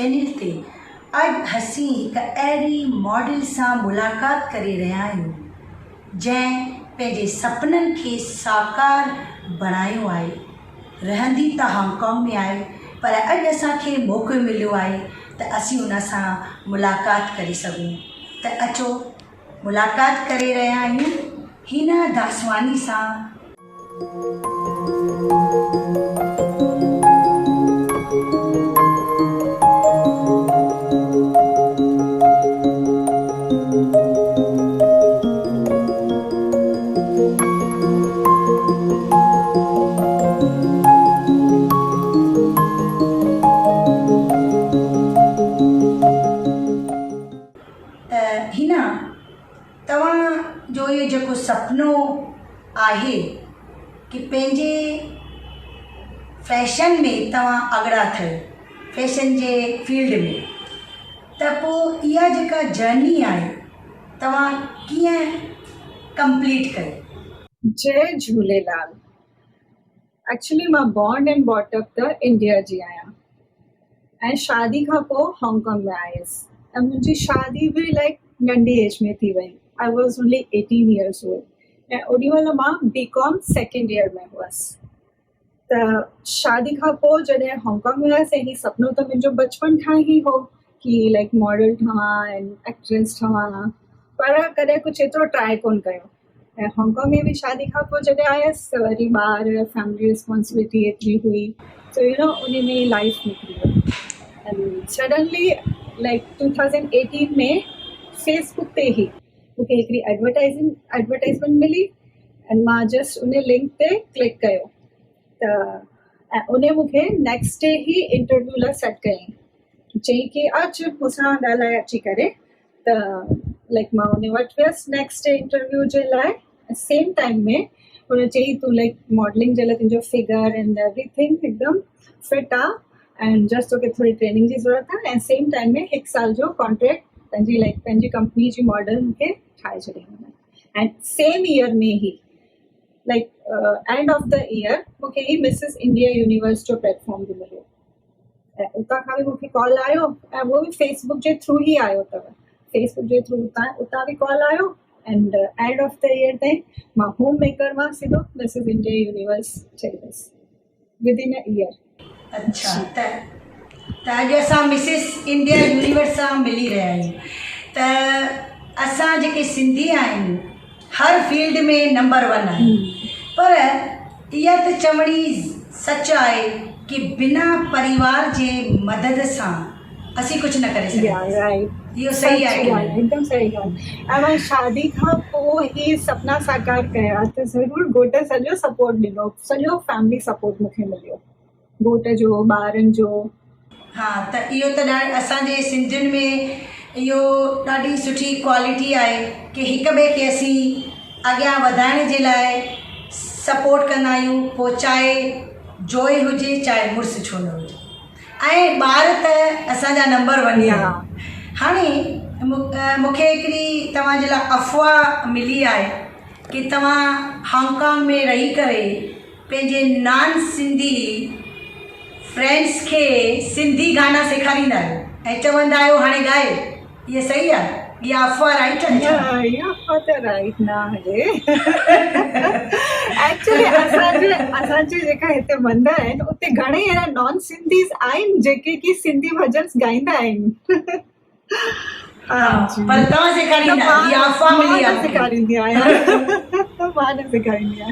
Channel ते अॼु असीं हिकु अहिड़ी मॉडल सां मुलाक़ात करे रहिया आहियूं जंहिं पंहिंजे सपननि खे साकार बणायो आहे। रहंदी त हांगकांग में आहे, पर अॼु असांखे मौक़ो मिलियो आहे त असीं उन सां मुलाक़ात करे सघूं। त अचो मुलाक़ात करे रहिया आहियूं हिना दासवानी सां। हिना, तव्हांजो इहो जेको सुपिनो आहे कि पंहिंजे फैशन में तव्हां अॻियां थियो, फैशन जे फील्ड में, त पोइ इहा जेका जर्नी आहे तव्हां कीअं कंप्लीट कई? जय झूलेलाल। एक्चुअली मां बॉर्न एंड बॉट अप त इंडिया जी आहियां ऐं शादी खां पोइ हांगकांग में आयसि ऐं मुंहिंजी शादी बि लाइक नंढी एज में थी वई। I was only 18 years old ऐं ओॾी महिल मां BCom सेकेंड ईयर में हुअसि। त शादी खां पोइ जॾहिं हांगकांग में हुअसि, हीउ सुपिनो त मुंहिंजो बचपन खां ई हो कि लाइक मॉडल ठहां ऐं एक्ट्रेस ठहां, पर कॾहिं कुझु एतिरो ट्राई कोन कयो। ऐं हांगकांग में बि शादी खां पोइ जॾहिं आयसि त वरी ॿार फैमिली रिस्पॉन्सिबिलिटी एतिरी हुई, सो उन में ई लाइफ निकिरी वई। एंड सडनली लाइक 2018 में फेसबुक ते ई मूंखे हिकिड़ी एडवर्टाइज़मेंट मिली ऐं मां जस्ट उन लिंक ते क्लिक कयो त उन मूंखे नेक्स्ट डे ई इंटरव्यू लाइ सेट कयईं। चई कि अचु मूंसां ॻाल्हाए अची करे। त लाइक मां उन वटि वियसि नेक्स्ट डे इंटरव्यू जे लाइ। सेम टाइम में हुन चई तूं लाइक मॉडलिंग जे लाइ तुंहिंजो फिगर एंड एवरीथिंग हिकदमि फिट आहे ऐं जस्ट तोखे थोरी ट्रेनिंग जी ज़रूरत आहे, ऐं सेम टाइम में 1 साल जो कॉन्ट्रैक्ट पंहिंजी कंपनी जी मॉडल मूंखे ठाहे छॾियईं। ऐं सेम ईयर में ई like end of the year मूंखे ही मिसिस इंडिया यूनिवर्स जो प्लेटफॉर्म बि मिलियो ऐं उतां खां बि मूंखे कॉल आयो ऐं उहो बि फेसबुक जे थ्रू ई आयो अथव। फेसबुक जे थ्रू उतां बि कॉल आयो and and of the year ताईं मां होम मेकर मां सिधो मिसिस इंडिया यूनिवर्स ठही वियसि विदिन अ ईयर। अच्छा, त अॼु असां मिसिस इंडिया यूनिवर्स सां मिली रहिया आहियूं। त असां जेके सिंधी आहियूं हर फील्ड में नंबर 1 आहियूं, पर इहा त चवणी सच आहे कि बिना परिवार जे मदद सां असीं कुझु न करे सघंदासीं। इहो सही आहे, हिकदमि सही ॻाल्हि। ऐं मां शादी खां पोइ ही सपना साकार कया त ज़रूरु घोट सॼो सपोर्ट ॾिनो, सॼो फैमिली सपोर्ट मूंखे मिलियो, घोट जो, ॿारनि जो। हा, त इहो त असांजे सिंधियुनि में इहो ॾाढी सुठी क्वालिटी आहे कि हिक ॿिए खे असीं अॻियां वधाइण जे लाइ सपोर्ट कंदा आहियूं, पोइ चाहे जोइ हुजे चाहे मुड़ुसु छो न हुजे। ऐं ॿार त असांजा नंबर 1 ई आहे। हाणे मूंखे हिकिड़ी तव्हांजे लाइ अफ़वाह मिली आहे कि तव्हां हांगकांग में रही करे पंहिंजे नॉन सिंधी फ्रेंड्स खे सिंधी गाना सेखारींदा आहियो ऐं चवंदा आहियो हाणे ॻाए। इहा सही आहे? इहा अफ़वाह राइट आहे? इहा अफ़वाह त राइट न आहे। एक्चुअली असांजे जेका हिते मंदर आहिनि उते घणेई अहिड़ा नॉन सिंधीज़ आहिनि जेके कि सिंधी भजन ॻाईंदा आहिनि। पर तव्हां सेखारींदा? इहा अफ़वाह मिली आहे? सेखारींदी आहियां, मां न सेखारींदी आहियां।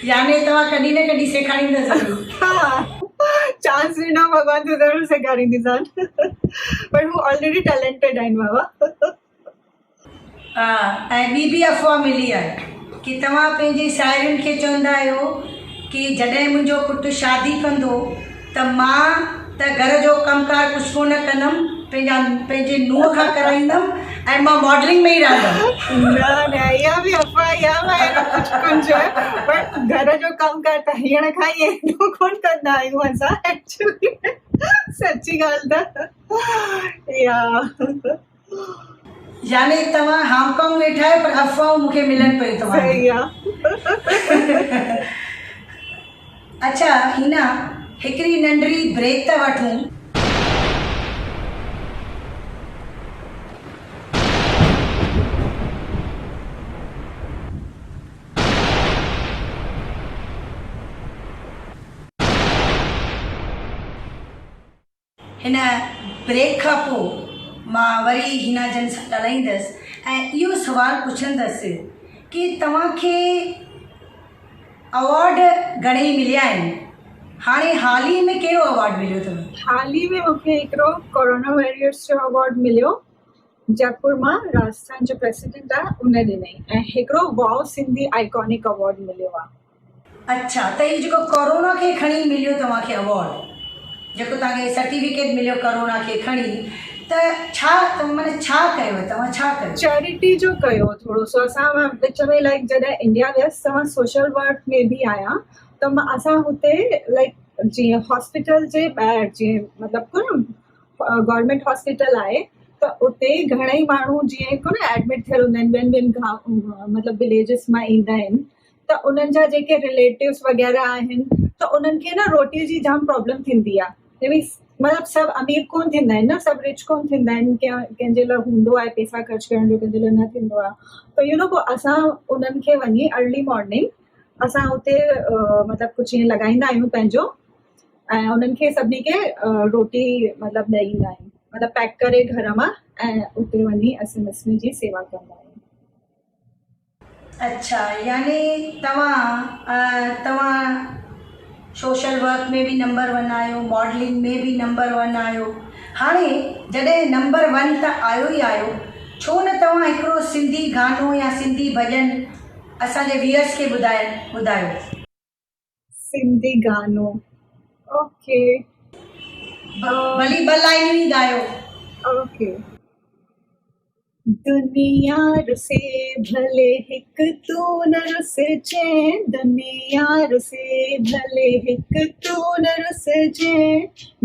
यानी तव्हां कॾहिं न कॾहिं सेखारींदा ज़रूरु। हा, चांस ॾिनो भॻवान त ज़रूरु सेखारींदीसांनि, पर हू ऑलरेडी टैलेंटेड आहिनि बाबा। हा, ऐं ॿी बि अफ़वाह मिली आहे कि तव्हां पंहिंजी साहेड़ियुनि खे चवंदा आहियो कि जॾहिं मुंहिंजो पुटु शादी कंदो त मां त घर जो कमकार कुझु कोन कंदमि, पंहिंजे नुंहं खां कराईंदमि ऐं मां मॉडलिंग में ई रहंदमि। न, इहा बि अफ़वाह, इहा बि अहिड़ो कुझु कोन चयो, पर घर जो कमकार त हींअर खां ई एॾो कोन कंदा आहियूं असां एक्चुअली। सची ॻाल्हि त इहा। यानी तव्हां हांगकांग में वेठा आहियो पर अफ़वाहूं मूंखे मिलनि पियूं तव्हां। सही आहे। अच्छा हिना, हिकिड़ी नंढड़ी ब्रेक था वठूं। इन ब्रेक खां पोइ मां वरी हिना जन सां ॻाल्हाईंदसि ऐं इहो सुवालु पुछंदसि कि तव्हांखे अवॉर्ड घणेई मिलिया आहिनि, हाणे हाल ई में कहिड़ो अवॉर्ड मिलियो अथव? हाल ई में मूंखे हिकिड़ो कोरोना वॉरियर्स जो अवॉर्ड मिलियो, जयपुर मां राजस्थान जो प्रेसिडेंट आहे उन ॾिनई, ऐं हिकिड़ो वाओ सिंधी आइकॉनिक अवॉर्ड मिलियो आहे। अच्छा, त इहो जेको कोरोना खे खणी मिलियो तव्हांखे अवॉर्ड, जेको तव्हांखे सर्टिफिकेट मिलियो कोरोना खे खणी, त छा माना छा कयो तव्हां, छा कयो? चैरिटी जो कयो थोरो सो। असां विच में लाइक जॾहिं इंडिया वियसि त मां सोशल वर्क में बि आहियां, त असां हुते लाइक जीअं हॉस्पिटल जे ॿाहिरि, जीअं मतिलबु को न गवर्नमेंट हॉस्पिटल आहे, त उते घणेई माण्हू जीअं को न एडमिट थियल हूंदा आहिनि, ॿियनि ॿियनि गांव मतिलबु विलेजिस मां ईंदा आहिनि, त उन्हनि जा जेके रिलेटिव्स वग़ैरह आहिनि, त उन्हनि खे न रोटीअ जी जाम प्रॉब्लम थींदी आहे। मतिलबु सभु अमीर कोन थींदा आहिनि न, सभु रिच कोन थींदा आहिनि, कंहिंजे लाइ हूंदो आहे पैसा ख़र्चु करण जो, कंहिंजे लाइ न थींदो आहे। त पोइ असां उन्हनि खे वञी अर्ली मॉर्निंग असां हुते मतिलबु कुझु ईअं लॻाईंदा आहियूं पंहिंजो, ऐं उन्हनि खे सभिनी खे रोटी मतिलबु ॾेई ईंदा आहियूं, मतिलबु पैक करे घर मां, ऐं उते वञी असां उन जी सेवा कंदा आहियूं। अच्छा, यानी तव्हां सोशल वर्क में बि नंबर 1 आहियो, मॉडलिंग में बि नंबर 1 आहियो, हाणे जॾहिं नंबर 1 त आयो ई आहियो, छो न तव्हां हिकिड़ो सिंधी गानो या सिंधी भॼन असांजे व्यूअर्स खे ॿुधायो? सिंधी गानो, ओके, भली 2 लाइनूं ई ॻायो। ओके। दुनिया रुसे भले हिक तू न रुसजे, दुनिया रुसे भले हिक तू न रुसजे,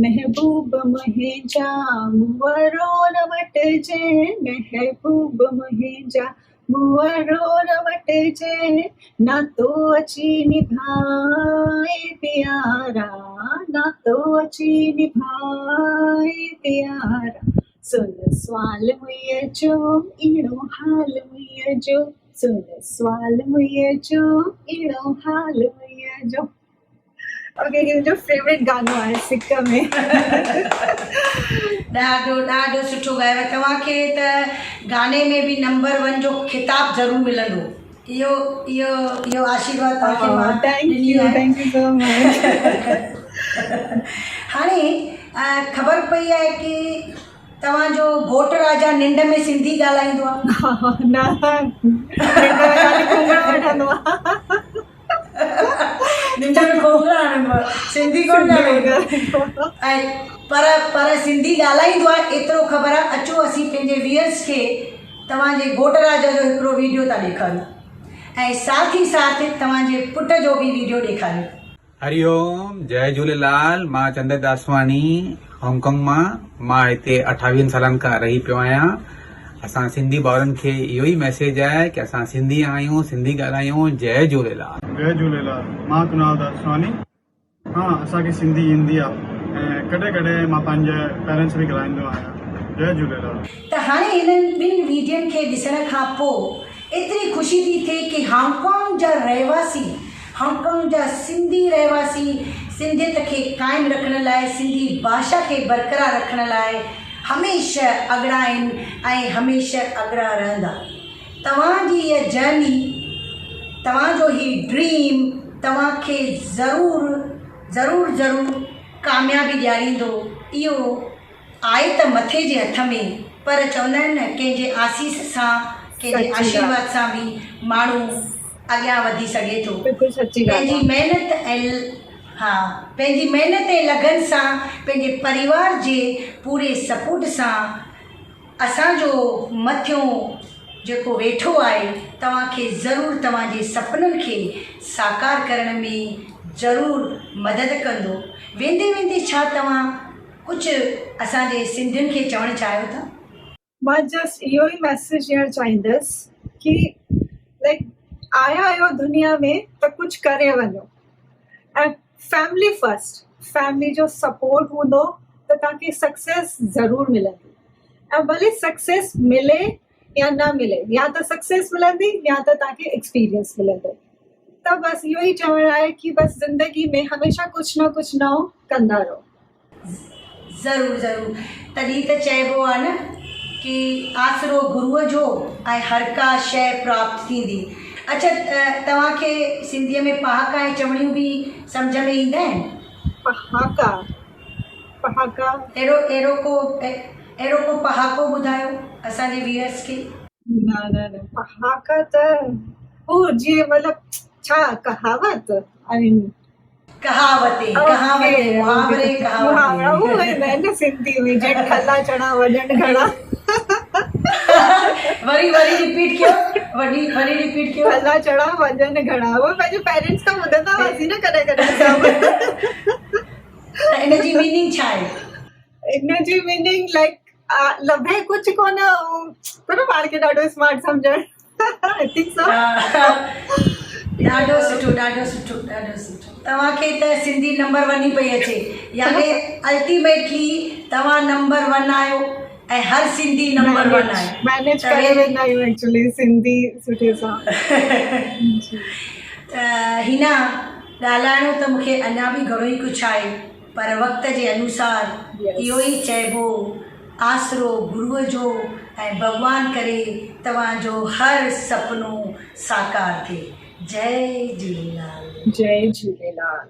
महबूब मुंहिंजा मुंवरो न वटजे, महबूब मुंहिंजा मुंवरो न वटजे, ना तो अची निभाए प्यारा, ना तो अची निभाए प्यारा, सुन सवाल मुइया जो इड़ो हाल मुइया जो, सुन सवाल मुइया जो इड़ो हाल मुइया जो। ओके, मुंहिंजो फेवरेट गानो आहे सिक में। ॾाढो सुठो ॻायो। तव्हांखे त गाने में बि नंबर 1 जो ख़िताब ज़रूरु मिलंदो, इहो आशीर्वाद तव्हांखे मां ॾिनी आहे। Thank you so much. हाणे ख़बर पई आहे कि तव्हांजो घोट राजा निंड में सिंधी ॻाल्हाईंदो आहे? निंड में खोखरा हणंदो आहे, सिंधी कोन ॻाल्हाईंदो आहे, पर सिंधी ॻाल्हाईंदो आहे एतिरो ख़बर आहे। अचो असीं पंहिंजे व्यूअर्स खे तव्हांजे घोट राजा जो हिकिड़ो वीडियो था ॾेखारियूं, ऐं साथ ई साथ तव्हांजे पुट जो बि वीडियो ॾेखारियूं। हरिओम, जय झूलेलाल। मां चंदर दासवानी, हांगकांग मां हिते 28 सालनि खां रही पियो आहियां। असां सिंधी भाउरनि खे इहो ई मैसेज आहे कि असां सिंधी आहियूं, सिंधी ॻाल्हायूं। जय झूलेलाल। जय झूलेलाल। मां कुनाल दासवानी। हाँ, असांखे सिंधी ईंदी आहे ऐं कॾहिं कॾहिं मां पंहिंजे पेरेंट्स बि ॻाल्हाईंदो आहियां। जय झूलेलाल। त हाणे हिननि ॿिनि वीडियोनि खे ॾिसण खां पोइ एतिरी ख़ुशी थी थिए कि हांगकांग जा रहवासी, हांगकांग जा सिंधी रहवासी सिंधियत खे क़ाइमु रखण लाइ, सिंधी भाषा खे बरक़रार रखण लाइ हमेशह अॻियां आहिनि ऐं हमेशह अॻियां रहंदा। तव्हांजी इहा जर्नी, तव्हांजो ही ड्रीम तव्हांखे ज़रूरु कामयाबी ॾियारींदो। इहो आहे त मथे जे हथ में, पर चवंदा आहिनि न, कंहिंजे आसीस सां, कंहिंजे आशीर्वाद सां बि माण्हू अॻियां वधी सघे थो। बिल्कुलु सच्ची ॻाल्हि आहे। पंहिंजी महिनत ऐं लगन सां, पंहिंजे परिवार जे पूरे सपोर्ट सां असांजो मथियों जेको वेठो आहे तव्हांखे ज़रूरु तव्हांजे सपननि खे साकार करण में ज़रूरु मदद कंदो। वेंदे छा तव्हां कुझु असांजे सिंधियुनि खे चवणु चाहियो था? मां जस्ट इहो ई मैसेज ॾियणु चाहींदसि कि लाइक आया आहियो दुनिया में त कुझु करे वञो, ऐं फैमिली फर्स्ट, फैमिली जो सपोर्ट हूंदो त तव्हांखे सक्सेस ज़रूरु मिलंदी। ऐं भले सक्सेस मिले या न मिले, या त सक्सेस मिलंदी या त तव्हांखे एक्सपीरियंस मिलंदो। त बसि इहो ई चवणु आहे कि बसि ज़िंदगी में हमेशह कुझु न कुझु नओं कंदा रहो। ज़रूरु ज़रूरु। तॾहिं त चइबो आहे न कि आसिरो गुरूअ जो ऐं हर का शइ प्राप्त थींदी। अच्छा, तव्हांखे सिंधीअ में पहाका ऐं चवणियूं बि सम्झ में ईंदा आहिनि? पहाका पहाका अहिड़ो को पहाको ॿुधायो असांजे व्यूअर्स खे। न न न पहाका त ओ जीअं मतिलबु छा कहावत आई मीन कहावते मुहावरे मुहावरा वो है न सिंधी में जेठ खला चणा वजन घड़ा वरी रिपीट कयो, वरी रिपीट कयो। खला चणा वजन घड़ा वो पंहिंजे पेरेंट्स खां ॿुधंदा हुआसीं न कॾहिं कॾहिं सभु। त इन जी मीनिंग छा आहे? इन जी मीनिंग लाइक लभे कुझु कोन पर पाण खे ॾाढो स्मार्ट सम्झण। I think so. ॾाढो सुठो। तव्हांखे त सिंधी नंबर 1 ई पई अचे, यानी अल्टीमेटली तव्हां नंबर 1 आहियो ऐं हर सिंधी नंबर 1 आहे। मैनेज करे वेंदा आहियूं एक्चुअली सिंधी सुठे सां। हिना ॻाल्हाइणो त मूंखे अञा बि घणो ई कुझु आहे, पर वक़्त जे अनुसार इहो ई चइबो, आसिरो गुरूअ जो ऐं भॻवान करे तव्हांजो हर सुपिनो साकार थिए। जय झूलेलाल। जय झूलेलाल।